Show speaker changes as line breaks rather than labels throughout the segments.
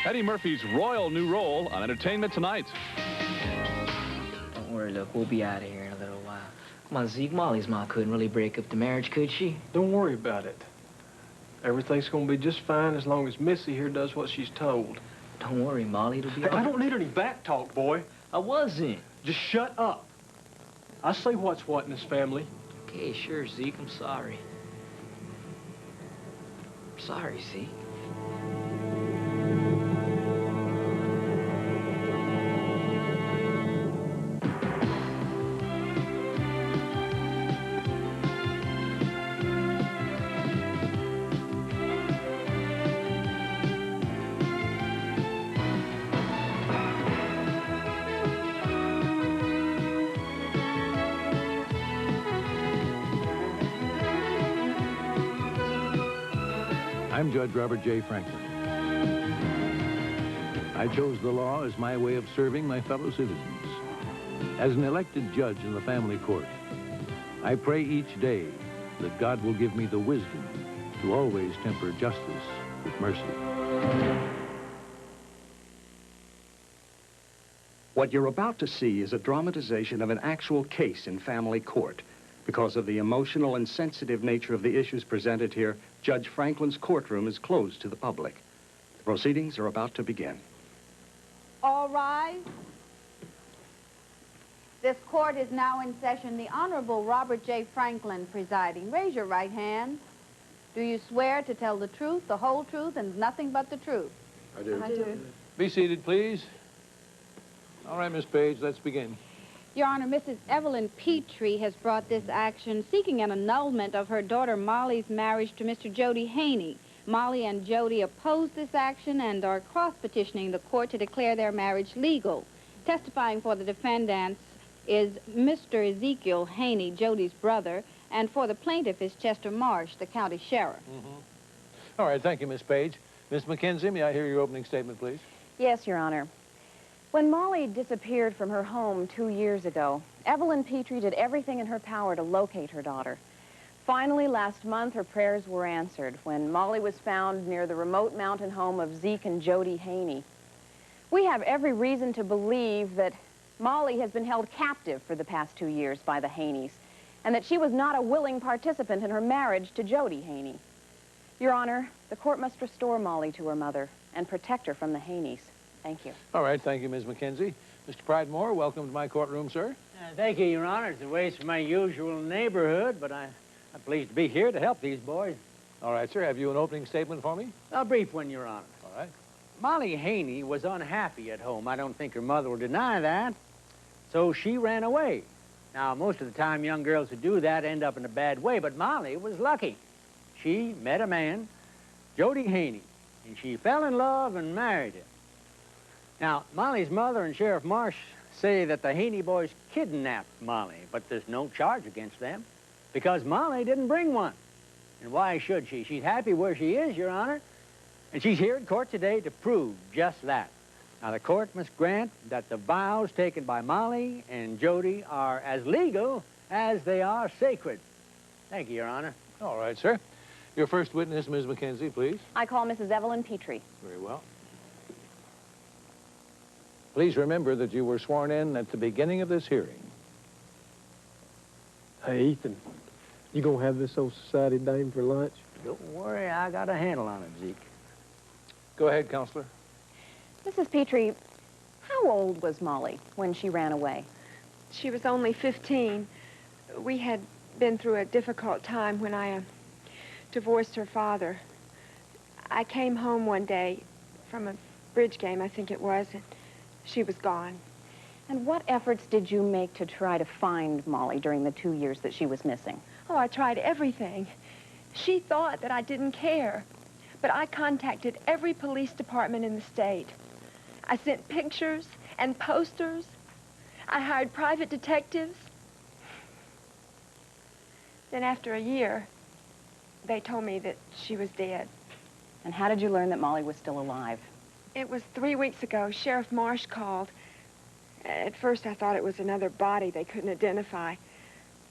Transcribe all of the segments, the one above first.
Eddie Murphy's royal new role on Entertainment Tonight.
Don't worry, look, we'll be out of here in a little while. Come on, Zeke, Molly's ma couldn't really break up the marriage, could she?
Don't worry about it. Everything's gonna be just fine as long as Missy here does what she's told.
Don't worry, Molly, it'll be
Hey,
all right.
I don't need any back talk, boy.
I wasn't.
Just shut up. I say what's what in this family.
Okay, sure, Zeke, I'm sorry. I'm sorry, Zeke.
I'm Judge Robert J. Franklin. I chose the law as my way of serving my fellow citizens. As an elected judge in the family court, I pray each day that God will give me the wisdom to always temper justice with mercy.
What you're about to see is a dramatization of an actual case in family court. Because of the emotional and sensitive nature of the issues presented here, Judge Franklin's courtroom is closed to the public. The proceedings are about to begin.
All rise. This court is now in session. The Honorable Robert J. Franklin presiding. Raise your right hand. Do you swear to tell the truth, the whole truth, and nothing but the truth?
I do.
I do.
Be seated, please. All right, Miss Page, let's begin.
Your Honor, Mrs. Evelyn Petrie has brought this action seeking an annulment of her daughter Molly's marriage to Mr. Jody Haney. Molly and Jody oppose this action and are cross-petitioning the court to declare their marriage legal. Testifying for the defendants is Mr. Ezekiel Haney, Jody's brother, and for the plaintiff is Chester Marsh, the county sheriff.
All right, thank you, Miss Page. Miss McKenzie, may I hear your opening statement, please?
Yes, Your Honor. When Molly disappeared from her home 2 years ago, Evelyn Petrie did everything in her power to locate her daughter. Finally, last month, her prayers were answered when Molly was found near the remote mountain home of Zeke and Jody Haney. We have every reason to believe that Molly has been held captive for the past 2 years by the Haneys, and that she was not a willing participant in her marriage to Jody Haney. Your Honor, the court must restore Molly to her mother and protect her from the Haneys. Thank you.
All right, thank you, Ms. McKenzie. Mr. Pridemore, welcome to my courtroom, sir.
Thank you, Your Honor. It's a ways from my usual neighborhood, but I'm pleased to be here to help these boys.
All right, sir, have you an opening statement for me?
A brief one, Your Honor.
All right.
Molly Haney was unhappy at home. I don't think her mother will deny that. So she ran away. Now, most of the time, young girls who do that end up in a bad way, but Molly was lucky. She met a man, Jody Haney, and she fell in love and married him. Now, Molly's mother and Sheriff Marsh say that the Haney boys kidnapped Molly, but there's no charge against them because Molly didn't bring one. And why should she? She's happy where she is, Your Honor, and she's here in court today to prove just that. Now, the court must grant that the vows taken by Molly and Jody are as legal as they are sacred. Thank you, Your Honor.
All right, sir. Your first witness, Ms. McKenzie, please.
I call Mrs. Evelyn Petrie.
Very well. Please remember that you were sworn in at the beginning of this hearing.
Hey, Ethan, you gonna have this old society dame for lunch?
Don't worry, I got a handle on it, Zeke.
Go ahead, Counselor.
Mrs. Petrie, how old was Molly when she ran away?
She was only 15. We had been through a difficult time when I divorced her father. I came home one day from a bridge game, I think it was, and she was gone.
And what efforts did you make to try to find Molly during the 2 years that she was missing?
Oh, I tried everything. She thought that I didn't care, but I contacted every police department in the state. I sent pictures and posters. I hired private detectives. Then after a year, they told me that she was dead.
And how did you learn that Molly was still alive?
It was 3 weeks ago. Sheriff Marsh called. At first, I thought it was another body they couldn't identify.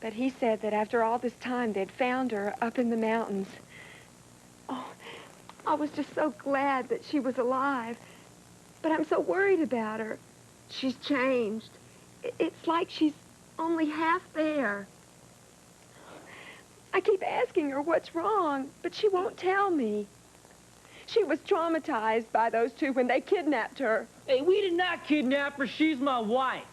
But he said that after all this time, they'd found her up in the mountains. Oh, I was just so glad that she was alive. But I'm so worried about her. She's changed. It's like she's only half there. I keep asking her what's wrong, but she won't tell me. She was traumatized by those two when they kidnapped her.
Hey, we did not kidnap her. She's my wife.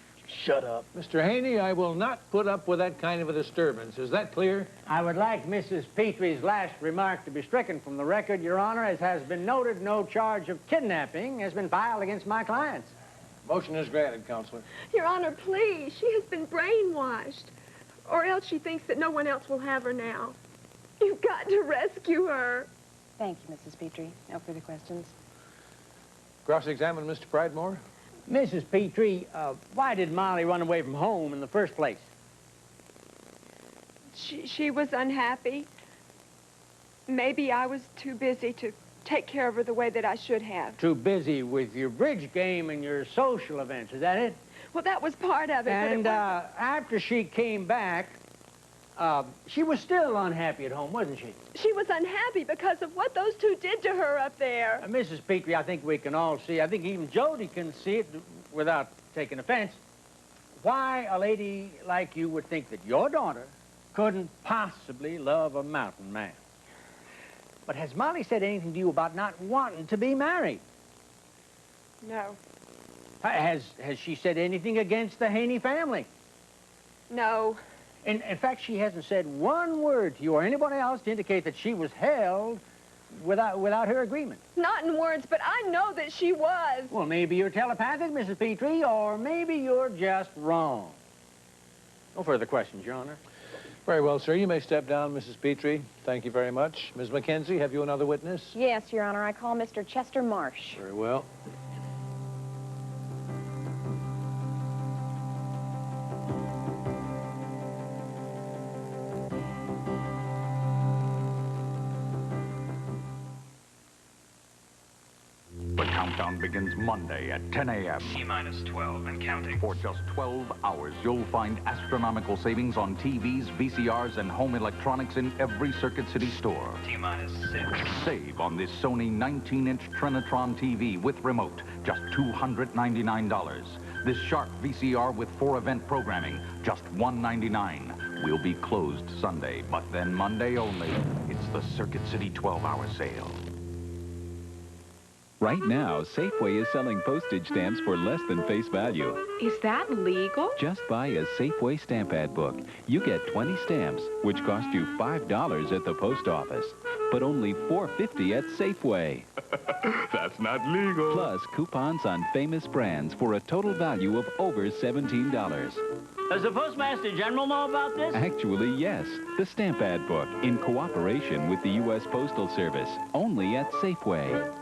Shut up. Mr. Haney, I will not put up with that kind of a disturbance. Is that clear?
I would like Mrs. Petrie's last remark to be stricken from the record, Your Honor. As has been noted, no charge of kidnapping has been filed against my clients.
Motion is granted, Counselor.
Your Honor, please. She has been brainwashed. Or else she thinks that no one else will have her now. You've got to rescue her.
Thank you, Mrs. Petrie. No further questions.
Cross-examine Mr. Pridemore.
Mrs. Petrie, why did Molly run away from home in the first place?
She was unhappy. Maybe I was too busy to take care of her the way that I should have.
Too busy with your bridge game and your social events, is that it?
Well, that was part of it.
And
but it
after she came back, she was still unhappy at home, wasn't she?
she was unhappy because of what those two did to her up there.
Mrs. Petrie, I think we can all see, I think even Jody can see it without taking offense, why a lady like you would think that your daughter couldn't possibly love a mountain man. But has Molly said anything to you about not wanting to be married?
No.
Has she said anything against the Haney family?
No.
In fact, she hasn't said one word to you or anybody else to indicate that she was held without her agreement.
Not in words, but I know that she was.
Well, maybe you're telepathic, Mrs. Petrie, or maybe you're just wrong. No further questions, Your Honor.
Very well, sir. You may step down, Mrs. Petrie. Thank you very much. Ms. Mackenzie, have you another witness?
Yes, Your Honor. I call Mr. Chester Marsh.
Very well.
The countdown begins Monday at 10 a.m.
T-minus 12 and counting.
For just 12 hours, you'll find astronomical savings on TVs, VCRs, and home electronics in every Circuit City store.
T-minus 6.
Save on this Sony 19-inch Trinitron TV with remote, just $299. This Sharp VCR with 4-event programming, just $199. We'll be closed Sunday, but then Monday only. It's the Circuit City 12-hour sale.
Right now, Safeway is selling postage stamps for less than face value.
Is that legal?
Just buy a Safeway stamp ad book. You get 20 stamps, which cost you $5 at the post office, but only $4.50 at Safeway.
That's not legal.
Plus, coupons on famous brands for a total value of over $17.
Does the Postmaster General know about this?
Actually, yes. The stamp ad book, in cooperation with the U.S. Postal Service, only at Safeway.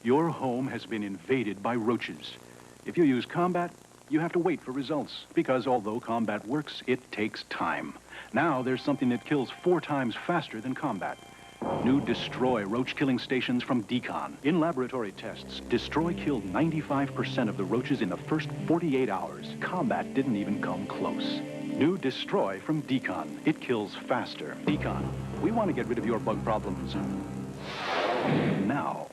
Your home has been invaded by roaches. If you use Combat, you have to wait for results, because although Combat works, it takes time. Now there's something that kills 4 times faster than Combat. New Destroy roach-killing stations from Decon. In laboratory tests, Destroy killed 95% of the roaches in the first 48 hours. Combat didn't even come close. New Destroy from Decon. It kills faster. Decon, we want to get rid of your bug problems now.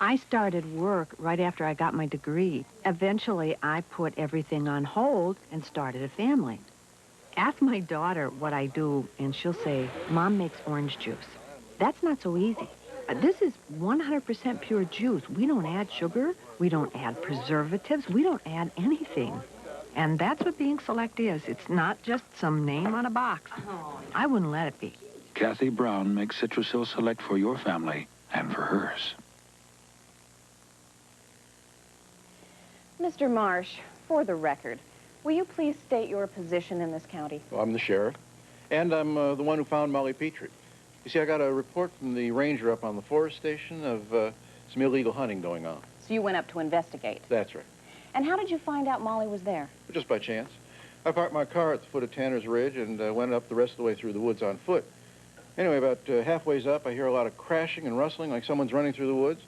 I started work right after I got my degree. Eventually, I put everything on hold and started a family. Ask my daughter what I do, and she'll say, Mom makes orange juice. That's not so easy. This is 100% pure juice. We don't add sugar. We don't add preservatives. We don't add anything. And that's what being Select is. It's not just some name on a box. I wouldn't let it be.
Kathy Brown makes Citrusil Select for your family and for hers.
Mr. Marsh, for the record, will you please state your position in this county?
Well, I'm the sheriff, and I'm the one who found Molly Petrie. You see, I got a report from the ranger up on the forest station of some illegal hunting going on.
So you went up to investigate?
That's right.
And how did you find out Molly was there?
Just by chance. I parked my car at the foot of Tanner's Ridge and went up the rest of the way through the woods on foot. Anyway, about halfway up, I hear a lot of crashing and rustling like someone's running through the woods.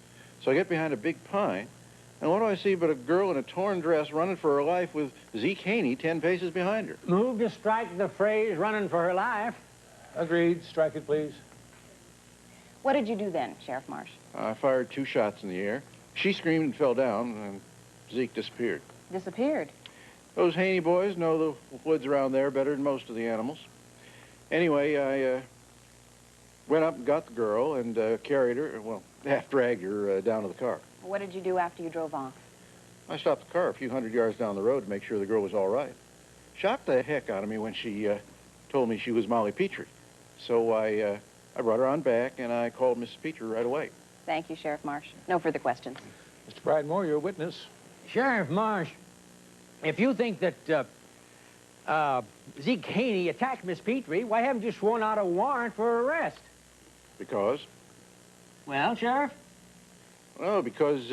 So I get behind a big pine, and what do I see but a girl in a torn dress running for her life with Zeke Haney 10 paces behind her.
Move to strike the phrase running for her life.
Agreed. Strike it, please.
What did you do then, Sheriff Marsh?
I fired 2 shots in the air. She screamed and fell down, and Zeke disappeared.
Disappeared?
Those Haney boys know the woods around there better than most of the animals. Anyway, I went up and got the girl and carried her, well, half-dragged her down to the car.
What did you do after you drove off?
I stopped the car a few hundred yards down the road to make sure the girl was all right. Shocked the heck out of me when she told me she was Molly Petrie. So I brought her on back, and I called Mrs. Petrie right away.
Thank you, Sheriff Marsh. No further questions.
Mr. Pridemore, you're a witness.
Sheriff Marsh, if you think that Zeke Haney attacked Miss Petrie, why haven't you sworn out a warrant for her arrest?
Because?
Well, Sheriff?
Well, because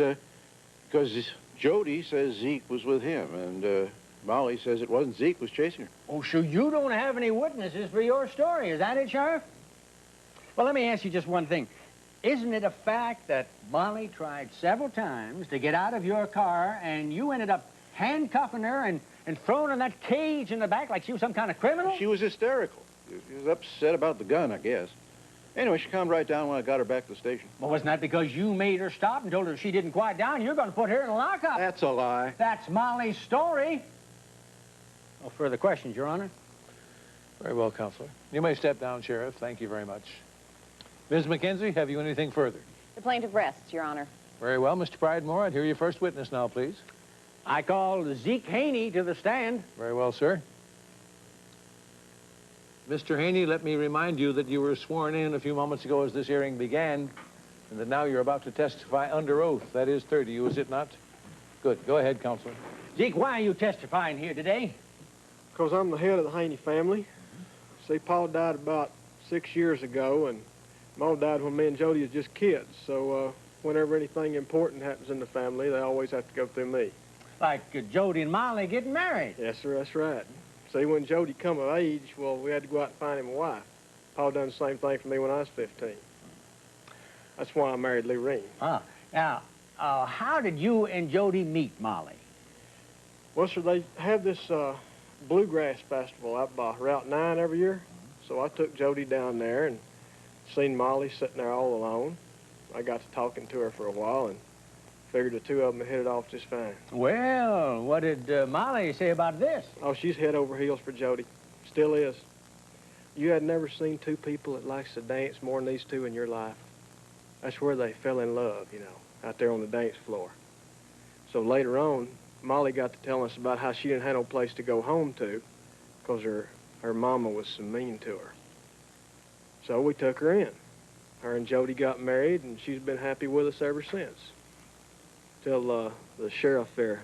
Jody says Zeke was with him, and Molly says it wasn't Zeke was chasing her.
Oh, so you don't have any witnesses for your story, is that it, Sheriff? Well, let me ask you just one thing. Isn't it a fact that Molly tried several times to get out of your car, and you ended up handcuffing her and throwing her in that cage in the back like she was some kind of criminal?
She was hysterical. She was upset about the gun, I guess. Anyway, she calmed right down when I got her back to the station.
Well, wasn't that because you made her stop and told her if she didn't quiet down, you're going to put her in a lockup?
That's a lie.
That's Molly's story. No further questions, Your Honor.
Very well, Counselor. You may step down, Sheriff. Thank you very much. Ms. McKenzie, have you anything further?
The plaintiff rests, Your Honor.
Very well, Mr. Pridemore. I'd hear your first witness now, please.
I call Zeke Haney to the stand.
Very well, sir. Mr. Haney, let me remind you that you were sworn in a few moments ago as this hearing began, and that now you're about to testify under oath. That is 30, is it not? Good. Go ahead, Counselor.
Zeke, why are you testifying here today?
Because I'm the head of the Haney family. See, Pa died about 6 years ago, and Mom died when me and Jody was just kids. So whenever anything important happens in the family, they always have to go through me.
Like Jody and Molly getting married.
Yes, sir, that's right. See, when Jody come of age, well, we had to go out and find him a wife. Pa done the same thing for me when I was 15. That's why I married Lorene.
Ah, now, how did you and Jody meet Molly?
Well, sir, they have this bluegrass festival out by Route 9 every year. So I took Jody down there and seen Molly sitting there all alone. I got to talking to her for a while and figured the two of them hit it off just fine.
Well, what did Molly say about this?
Oh, she's head over heels for Jody. Still is. You had never seen two people that likes to dance more than these two in your life. That's where they fell in love, you know, out there on the dance floor. So later on, Molly got to telling us about how she didn't have no place to go home to because her mama was so mean to her. So we took her in. Her and Jody got married, and she's been happy with us ever since. Till the sheriff there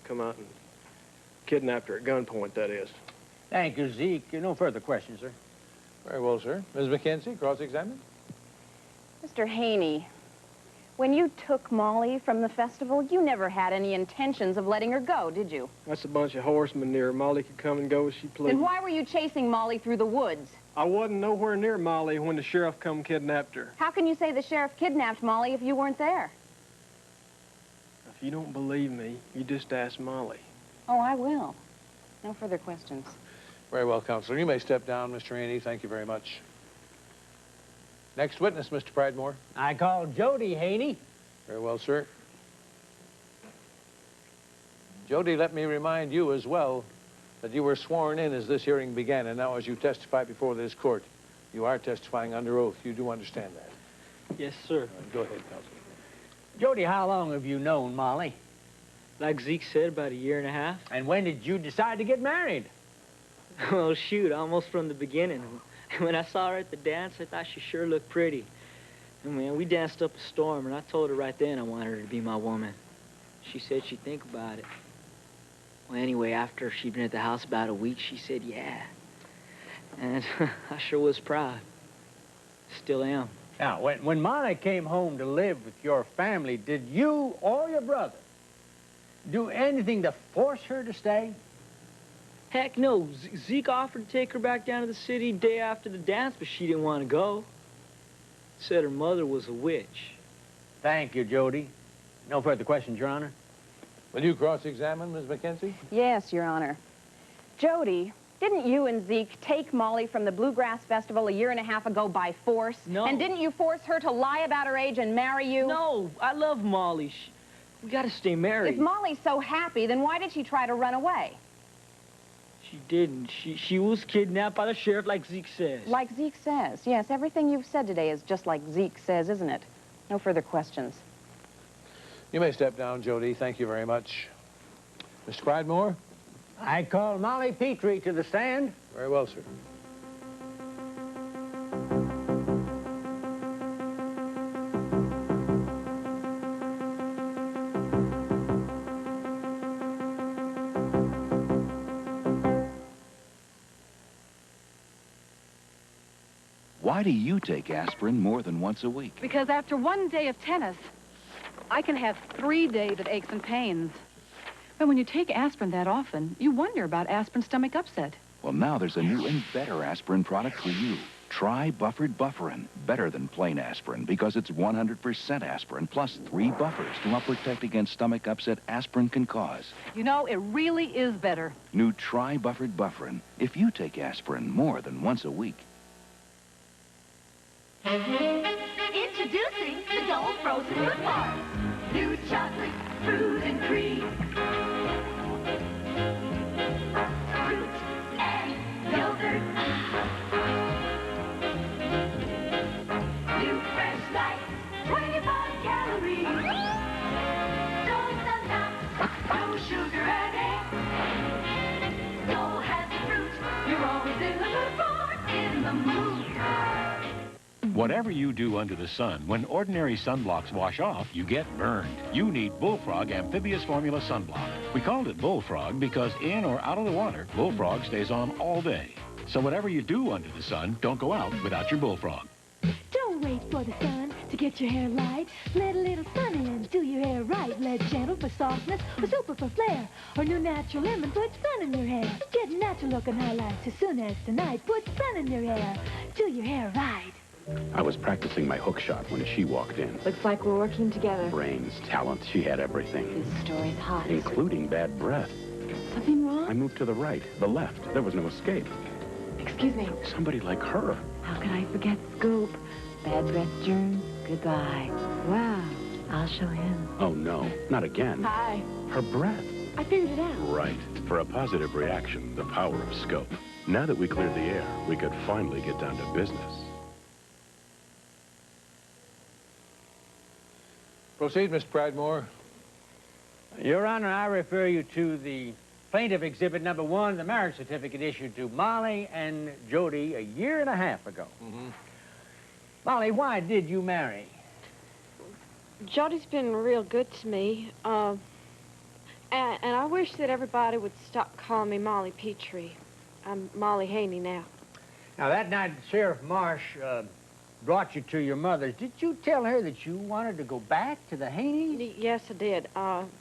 come out and kidnapped her at gunpoint, that is.
Thank you, Zeke. No further questions, sir.
Very well, sir. Ms. McKenzie, cross-examine.
Mr. Haney, when you took Molly from the festival, you never had any intentions of letting her go, did you?
That's a bunch of horse manure. Molly could come and go as she pleased.
Then why were you chasing Molly through the woods?
I wasn't nowhere near Molly when the sheriff come kidnapped her.
How can you say the sheriff kidnapped Molly if you weren't there?
If you don't believe me, you just ask Molly.
Oh, I will. No further questions.
Very well, Counselor. You may step down, Mr. Haney. Thank you very much. Next witness, Mr. Pridemore.
I call Jody Haney.
Very well, sir. Jody, let me remind you as well that you were sworn in as this hearing began, and now as you testify before this court, you are testifying under oath. You do understand that?
Yes, sir.
Go ahead, Counselor.
Jody, how long have you known Molly?
Like Zeke said, about a year and a half.
And when did you decide to get married?
Well, shoot, almost from the beginning. When I saw her at the dance, I thought she sure looked pretty. And, man, we danced up a storm, and I told her right then I wanted her to be my woman. She said she'd think about it. Well, anyway, after she'd been at the house about a week, she said, yeah. And I sure was proud. Still am.
Now, when Molly came home to live with your family, did you or your brother do anything to force her to stay?
Heck no. Zeke offered to take her back down to the city day after the dance, but she didn't want to go. Said her mother was a witch.
Thank you, Jody. No further questions, Your Honor.
Will you cross-examine, Ms. McKenzie?
Yes, Your Honor. Jody, didn't you and Zeke take Molly from the Bluegrass Festival a year and a half ago by force?
No.
And didn't you force her to lie about her age and marry you?
No, I love Molly. We gotta stay married.
If Molly's so happy, then why did she try to run away?
She didn't. She was kidnapped by the sheriff like Zeke says.
Like Zeke says. Yes, everything you've said today is just like Zeke says, isn't it? No further questions.
You may step down, Jody. Thank you very much. Mr. Pridemore?
I call Molly Petrie to the stand.
Very well, sir.
Why do you take aspirin more than once a week?
Because after one day of tennis, I can have 3 days of aches and pains. But when you take aspirin that often, you wonder about aspirin stomach upset.
Well, now there's a new and better aspirin product for you. Try Buffered Bufferin. Better than plain aspirin because it's 100% aspirin plus 3 buffers to help protect against stomach upset aspirin can cause.
You know, it really is better.
New Try Buffered Bufferin. If you take aspirin more than once a week.
Introducing the Dole Frozen Fruit Bars. New chocolate, fruit, and cream. Fruit and yogurt. New fresh light, 25 calories. Don't nuts, no sugar added. Dole has the fruit you're always in the mood for. In the mood.
Whatever you do under the sun, when ordinary sunblocks wash off, you get burned. You need Bullfrog Amphibious Formula Sunblock. We called it Bullfrog because in or out of the water, Bullfrog stays on all day. So whatever you do under the sun, don't go out without your Bullfrog.
Don't wait for the sun to get your hair light. Let a little sun in, do your hair right. Let gentle for softness, or super for flair. Or new natural lemon, put sun in your hair. Get natural looking highlights as soon as tonight. Put sun in your hair, do your hair right.
I was practicing my hook shot when she walked in.
Looks like we're working together.
Brains, talent, she had everything.
This story's hot.
Including bad breath.
Something wrong?
I moved to the right, the left. There was no escape.
Excuse me.
Somebody like her.
How could I forget Scoop? Bad breath germs, goodbye. Wow, I'll show him.
Oh, no, not again.
Hi.
Her breath.
I figured it out.
Right. For a positive reaction, the power of Scope. Now that we cleared the air, we could finally get down to business.
Proceed, Mr. Pridemore.
Your Honor, I refer you to the plaintiff exhibit number 1, the marriage certificate issued to Molly and Jody a year and a half ago. Molly, why did you marry?
Jody's been real good to me. And I wish that everybody would stop calling me Molly Petrie. I'm Molly Haney now.
Now, that night Sheriff Marsh brought you to your mother's. Did you tell her that you wanted to go back to the Haneys?
Yes, I did.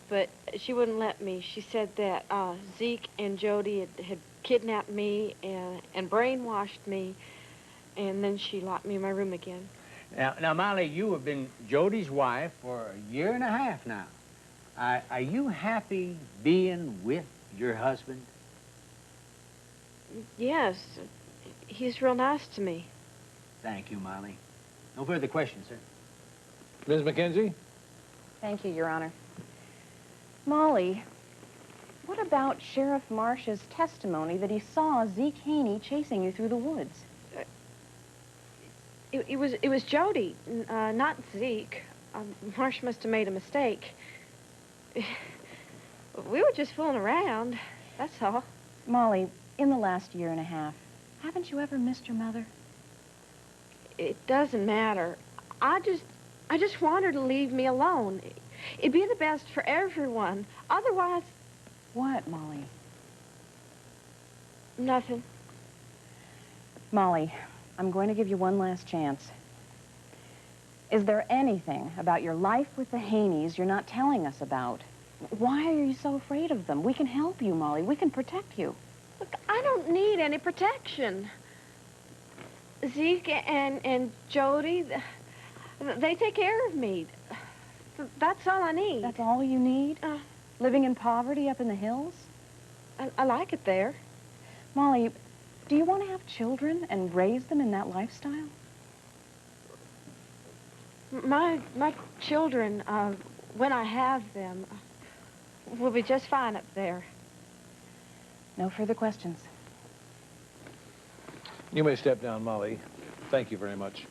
But she wouldn't let me. She said that Zeke and Jody had kidnapped me and brainwashed me, and then she locked me in my room again.
Now, Molly, you have been Jody's wife for a year and a half now. Are you happy being with your husband?
Yes. He's real nice to me.
Thank you, Molly. No further questions, sir.
Ms. McKenzie?
Thank you, Your Honor. Molly, what about Sheriff Marsh's testimony that he saw Zeke Haney chasing you through the woods?
It was Jody, not Zeke. Marsh must have made a mistake. We were just fooling around, that's all.
Molly, in the last year and a half, haven't you ever missed your mother?
It doesn't matter. I just want her to leave me alone. It'd be the best for everyone. Otherwise...
What, Molly?
Nothing.
Molly, I'm going to give you one last chance. Is there anything about your life with the Haneys you're not telling us about? Why are you so afraid of them? We can help you, Molly. We can protect you.
Look, I don't need any protection. Zeke and Jody, they take care of me. That's all I need.
That's all you need? Living in poverty up in the hills?
I like it there.
Molly, do you want to have children and raise them in that lifestyle?
My children, when I have them, we'll be just fine up there.
No further questions.
You may step down, Molly. Thank you very much.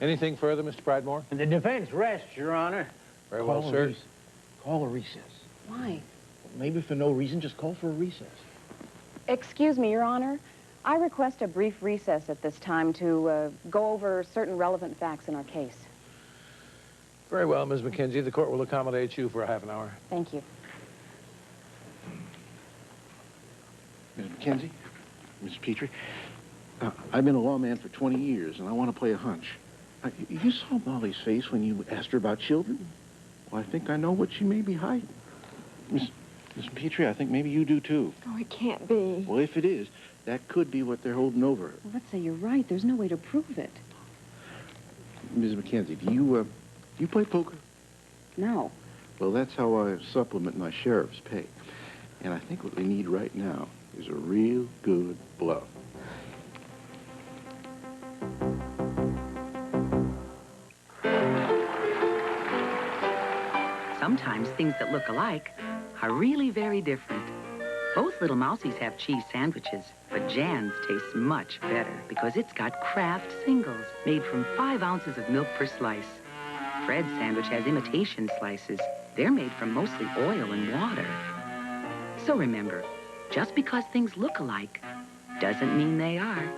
Anything further, Mr. Pridemore?
And the defense rests, Your Honor.
Very well, sir.
Call a recess.
Why?
Maybe for no reason, just call for a recess.
Excuse me, Your Honor. I request a brief recess at this time to go over certain relevant facts in our case.
Very well, Ms. McKenzie. The court will accommodate you for a half an hour.
Thank you.
Ms. McKenzie, Ms. Petrie, I've been a lawman for 20 years, and I want to play a hunch. You saw Molly's face when you asked her about children? Well, I think I know what she may be hiding. Miss Petrie, I think maybe you do, too.
Oh, it can't be.
Well, if it is, that could be what they're holding over her.
Well, let's say you're right. There's no way to prove it.
Ms. McKenzie, do you play poker?
No.
Well, that's how I supplement my sheriff's pay. And I think what we need right now is a real good bluff.
Sometimes things that look alike are really very different. Both little mousies have cheese sandwiches, but Jan's tastes much better because it's got Kraft singles made from 5 ounces of milk per slice. Fred's sandwich has imitation slices. They're made from mostly oil and water. So remember, just because things look alike doesn't mean they are.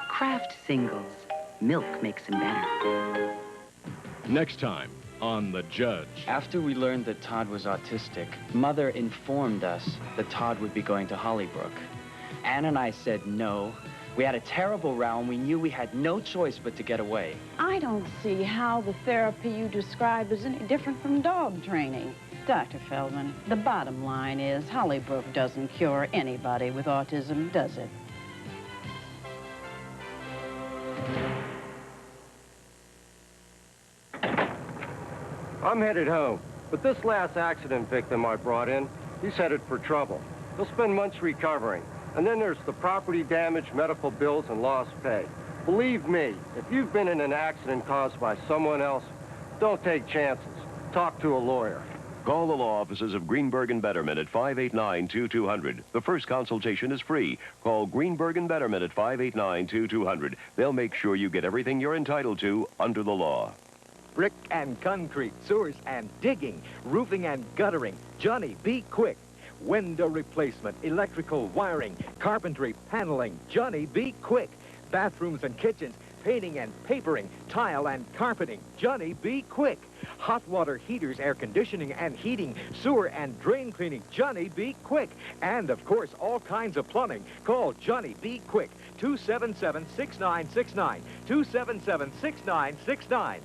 Kraft singles. Milk makes them better.
Next time on The Judge.
After we learned that Todd was autistic, Mother informed us that Todd would be going to Hollybrook. Ann and I said no. We had a terrible row, and we knew we had no choice but to get away.
I don't see how the therapy you describe is any different from dog training. Dr. Feldman, the bottom line is Hollybrook doesn't cure anybody with autism, does it?
I'm headed home, but this last accident victim I brought in, he's headed for trouble. He'll spend months recovering. And then there's the property damage, medical bills, and lost pay. Believe me, if you've been in an accident caused by someone else, don't take chances. Talk to a lawyer.
Call the law offices of Greenberg and Betterman at 589-2200. The first consultation is free. Call Greenberg and Betterman at 589-2200. They'll make sure you get everything you're entitled to under the law.
Brick and concrete, sewers and digging, roofing and guttering. Johnny, be quick. Window replacement, electrical wiring, carpentry, paneling. Johnny, be quick. Bathrooms and kitchens, painting and papering, tile and carpeting. Johnny, be quick. Hot water heaters, air conditioning and heating, sewer and drain cleaning. Johnny, be quick. And, of course, all kinds of plumbing. Call Johnny, be quick. 277-6969. 277-6969.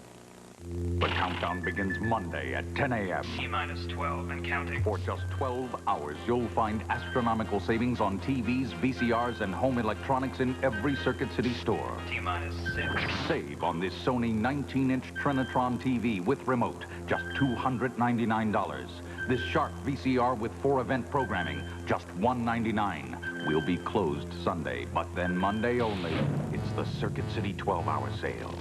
The countdown begins Monday at 10 a.m.
T-minus 12 and counting.
For just 12 hours, you'll find astronomical savings on TVs, VCRs, and home electronics in every Circuit City store.
T-minus 6.
Save on this Sony 19-inch Trinitron TV with remote, just $299. This Sharp VCR with 4-event programming, just $199. We'll be closed Sunday, but then Monday only. It's the Circuit City 12-hour sale.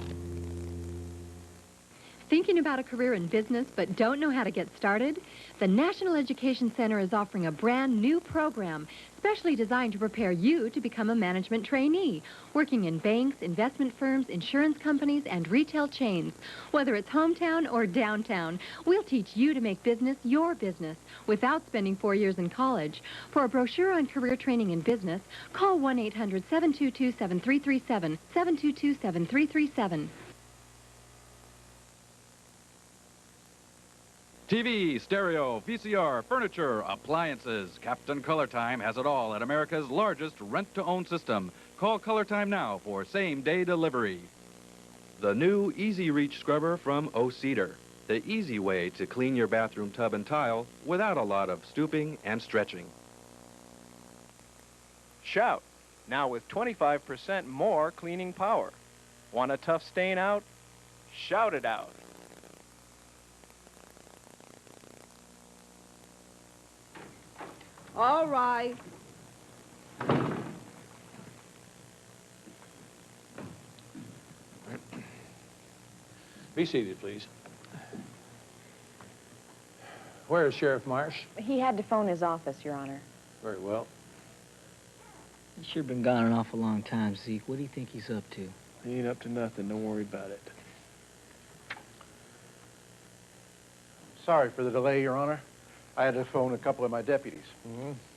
Thinking about a career in business but don't know how to get started? The National Education Center is offering a brand new program specially designed to prepare you to become a management trainee, working in banks, investment firms, insurance companies, and retail chains. Whether it's hometown or downtown, we'll teach you to make business your business without spending 4 years in college. For a brochure on career training in business, call 1-800-722-7337, 722-7337.
TV, stereo, VCR, furniture, appliances. Captain Color Time has it all at America's largest rent-to-own system. Call Color Time now for same-day delivery. The new Easy Reach scrubber from O-Cedar. The easy way to clean your bathroom tub and tile without a lot of stooping and stretching.
Shout, now with 25% more cleaning power. Want a tough stain out? Shout it out.
All right.
Be seated, please. Where is Sheriff Marsh?
He had to phone his office, Your Honor.
Very well.
He's sure been gone an awful long time, Zeke. What do you think he's up to?
He ain't up to nothing. Don't worry about it.
Sorry for the delay, Your Honor. I had to phone a couple of my deputies.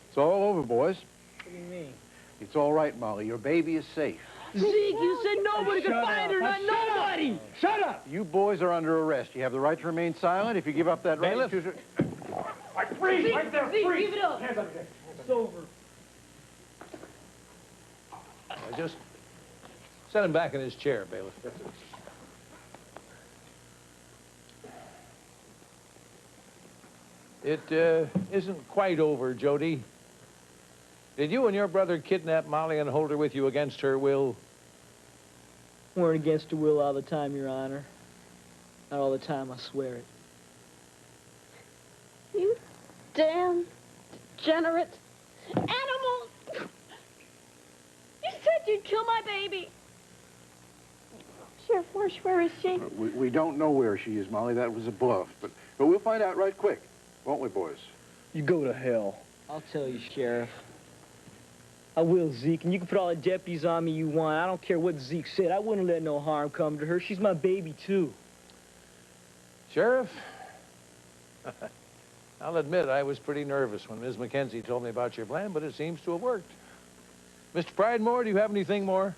It's all over, boys.
What do you mean?
It's all right, Molly. Your baby is safe.
Zeke, you said nobody could find her, not nobody!
Shut up! You boys are under arrest. You have the right to remain silent. If you give up that right...
Bailiff.
Freeze! Zeke, right there, Zeke, freeze! Give it up! Hands up there. It's over.
Just set him back in his chair, Bailiff. It isn't quite over, Jody. Did you and your brother kidnap Molly and hold her with you against her will?
Weren't against her will all the time, Your Honor. Not all the time, I swear it.
You damn degenerate animal! You said you'd kill my baby. Sheriff Marsh, where is she?
We don't know where she is, Molly. That was a bluff. But we'll find out right quick. Won't we, boys?
You go to hell. I'll tell you, Sheriff. I will, Zeke, and you can put all the deputies on me you want. I don't care what Zeke said. I wouldn't let no harm come to her. She's my baby, too.
Sheriff, I'll admit I was pretty nervous when Ms. Mackenzie told me about your plan, but it seems to have worked. Mr. Pridemore, do you have anything more?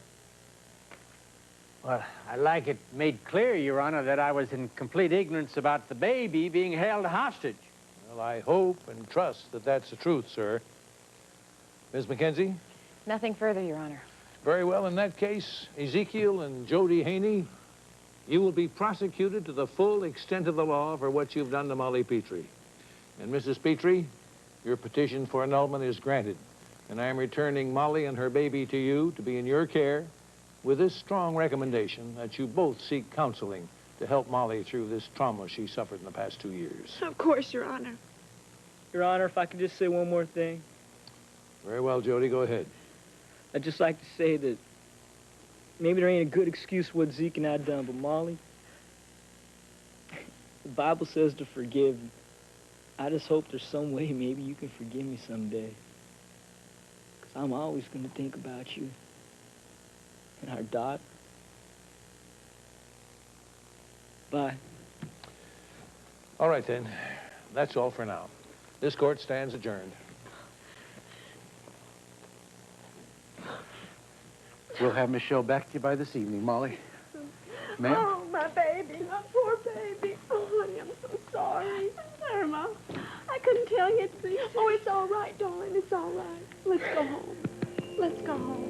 Well, I'd like it made clear, Your Honor, that I was in complete ignorance about the baby being held hostage.
Well, I hope and trust that that's the truth, sir. Ms. Mackenzie?
Nothing further, Your Honor.
Very well, in that case, Ezekiel and Jody Haney, you will be prosecuted to the full extent of the law for what you've done to Molly Petrie. And Mrs. Petrie, your petition for annulment is granted. And I am returning Molly and her baby to you to be in your care with this strong recommendation that you both seek counseling to help Molly through this trauma she suffered in the past 2 years.
Of course, Your Honor.
Your Honor, if I could just say one more thing.
Very well, Jody, go ahead.
I'd just like to say that maybe there ain't a good excuse what Zeke and I done, but Molly, the Bible says to forgive. I just hope there's some way maybe you can forgive me someday. Because I'm always going to think about you and our daughter. Bye.
All right, then. That's all for now. This court stands adjourned.
We'll have Michelle back to you by this evening, Molly. Ma'am?
Oh, my baby, my poor baby. Oh, honey, I'm so sorry. Irma, I couldn't tell you it's me. Oh, it's all right, darling. It's all right. Let's go home. Let's go home.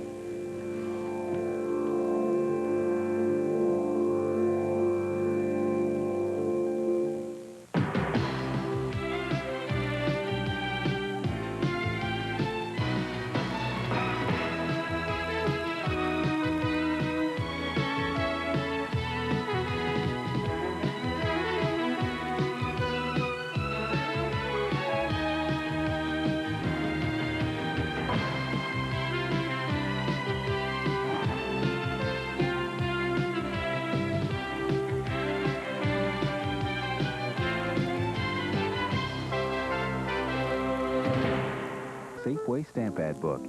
Safeway Stamp Ad Book.